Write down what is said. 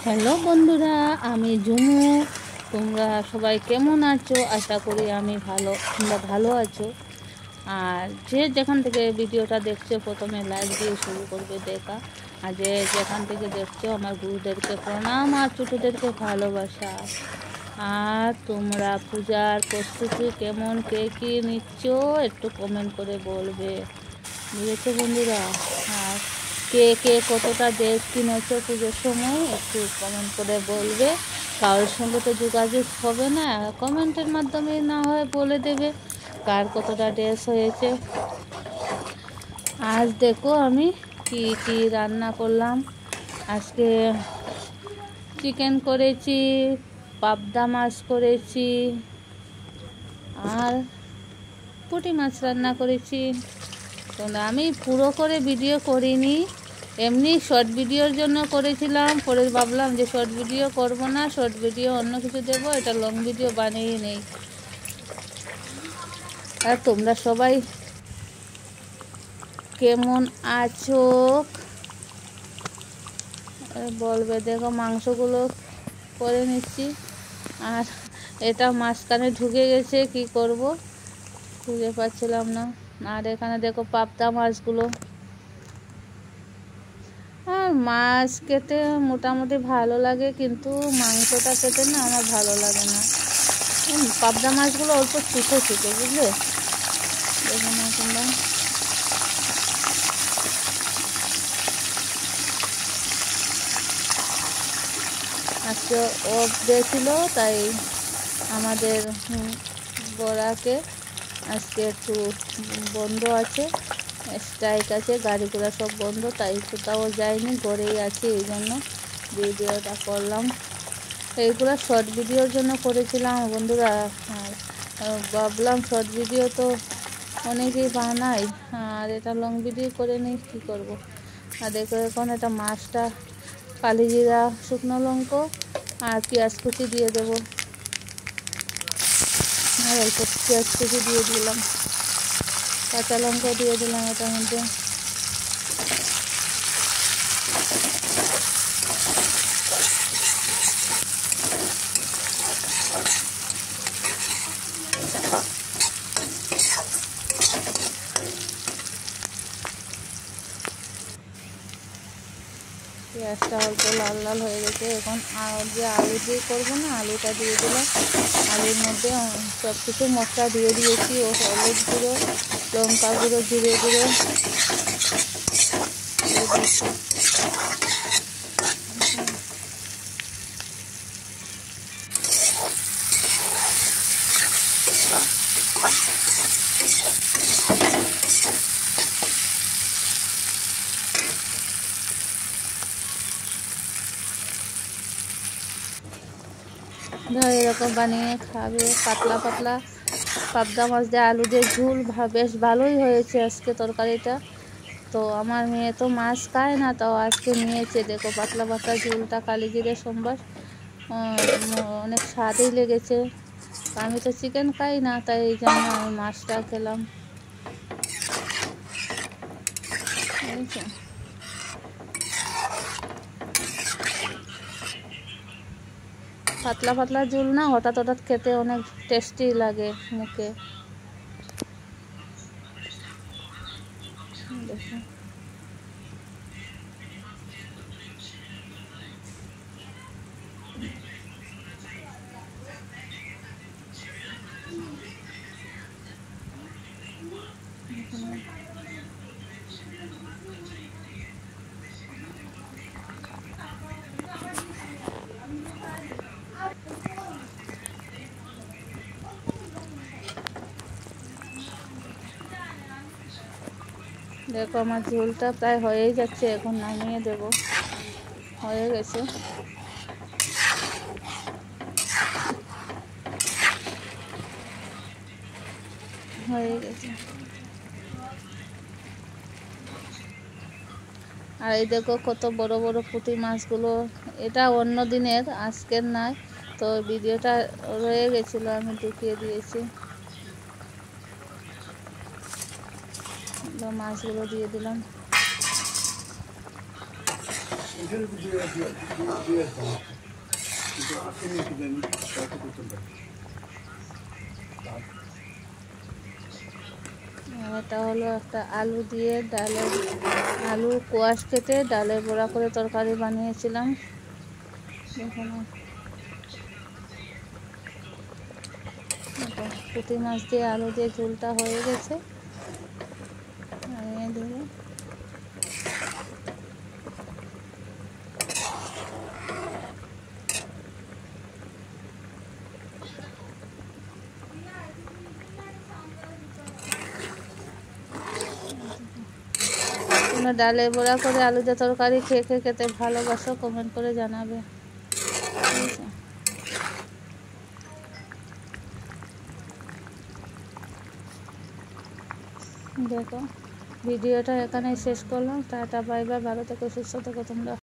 Hello বন্ধুরা, আমি ঝুমু। তোমরা সবাই কেমন আছো? আশা করি তোমরা ভালো আছো। আর যে যেখান থেকে ভিডিওটা দেখছো প্রথমে লাইক দিয়ে শুরু করবে দেখা। আর যেখান থেকে দেখছো আমার গুরুদেরকে প্রণাম আর ছোটোদেরকে ভালোবাসা। আর তোমরা পূজার প্রস্তুতি কেমন, কে কী নিচ্ছ একটু কমেন্ট করে বলবে, বুঝেছো বন্ধুরা? আর কে কে কতটা ড্রেস কিনেছো পুজোর সময় একটু কমেন্ট করে বলবে। কারোর সঙ্গে তো যোগাযোগ হবে না, কমেন্টের মাধ্যমে না হয় বলে দেবে কার কতটা ড্রেস হয়েছে। আজ দেখো আমি কি কি রান্না করলাম। আজকে চিকেন করেছি, পাবদা মাছ করেছি, আর পুঁটি মাছ রান্না করেছি। তো আমি পুরো করে ভিডিও করিনি, এমনি শর্ট ভিডিওর জন্য করেছিলাম। পরে ভাবলাম যে শর্ট ভিডিও করব না, শর্ট ভিডিও অন্য কিছু দেবো, এটা লং ভিডিও বানিয়ে নেই। আর তোমরা সবাই কেমন আছো বলবে। দেখো মাংসগুলো করে নিচ্ছি, আর এটা মাঝখানে ঢুকে গেছে, কি করব খুঁজে পাচ্ছিলাম না। আর এখানে দেখো পাবদা মাছগুলো। আর মাছ খেতে মোটামুটি ভালো লাগে, কিন্তু মাংসটা খেতে না আমার ভালো লাগে না। পাবদা মাছগুলো অল্প ছোটো ছোটো, বুঝলে? দেখো না তোমরা, আজকে অফ ডে ছিল, তাই আমাদের বড়াকে আজকে একটু বন্ধ আছে, স্ট্রাইক আছে, গাড়ি ঘোড়া সব বন্ধ, তাই কোথাও যায়নি, ঘরেই আছে। এই জন্য ভিডিওটা করলাম। এইগুলো শর্ট ভিডিওর জন্য করেছিলাম বন্ধুরা। আর ভাবলাম শর্ট ভিডিও তো অনেকেই বানায়, আর এটা লং ভিডিও করে নিই, কী করবো। আর দেখো এখন এটা মাছটা কালি জিরা, শুকনো লঙ্কা আর পেঁয়াজ কুচি দিয়ে দেবো। আর অল্প পেঁয়াজ কুচি দিয়ে দিলাম, কাঁচা লঙ্কা দিয়ে দিলাম এটার মধ্যে। পেঁয়াজটা অল্প লাল লাল হয়ে গেছে, এখন যে আলু দিয়ে করবো না, আলুটা দিয়ে দিলাম। আলুর মধ্যে সব কিছু মশলা দিয়ে দিয়েছি, ও হলুদ গুঁড়ো, লঙ্কা গুঁড়ো, জিরে গুঁড়ো দিয়ে দিয়েছি। এরকম বানিয়ে খাবে, পাতলা পাতলা পাবদা মাছ দিয়ে আলু দিয়ে ঝোল, বেশ ভালোই হয়েছে আজকে তরকারিটা। তো আমার মেয়ে তো মাছ খায় না, তাও আজকে নিয়েছে। দেখো পাতলা পাতলা ঝোলটা, কালি জিরে সোমবার, অনেক স্বাদই লেগেছে। আমি তো চিকেন খাই না, তাই এই জন্য আমি মাছটা খেলাম। পাতলা পাতলা ঝোল না, হঠাৎ হঠাৎ খেতে অনেক টেস্টি লাগে মুখে। দেখো দেখো আমার ঝোলটা প্রায় হয়েই যাচ্ছে, এখন নামিয়ে দেব। হয়ে গেছে। হয়ে গেছে। আর এই দেখো কত বড় বড় পুঁটি মাছগুলো, এটা অন্য দিনের, আজকের নয়। তো ভিডিওটা রয়ে গেছিলো, আমি ঢুকিয়ে দিয়েছি। মাছগুলো দিয়ে দিলাম। এটা হলো একটা আলু দিয়ে ডালের, আলু কোয়াশ কেটে ডালের বড়া করে তরকারি বানিয়েছিলাম। দেখুন পুঁটি মাছ দিয়ে আলু দিয়ে ঝোলটা হয়ে গেছে। নামিয়ে দেবো। তোমরা ডালের বড়া করে আলু দিয়ে তরকারি খেয়ে খেয়ে খেতে ভালোবাসো, কমেন্ট করে জানাবে। ঠিক আছে, দেখো ভিডিওটা এখানেই শেষ করলাম। টাটা বাই বাই, ভালো থেকো, সুস্থ থেকো তোমরা।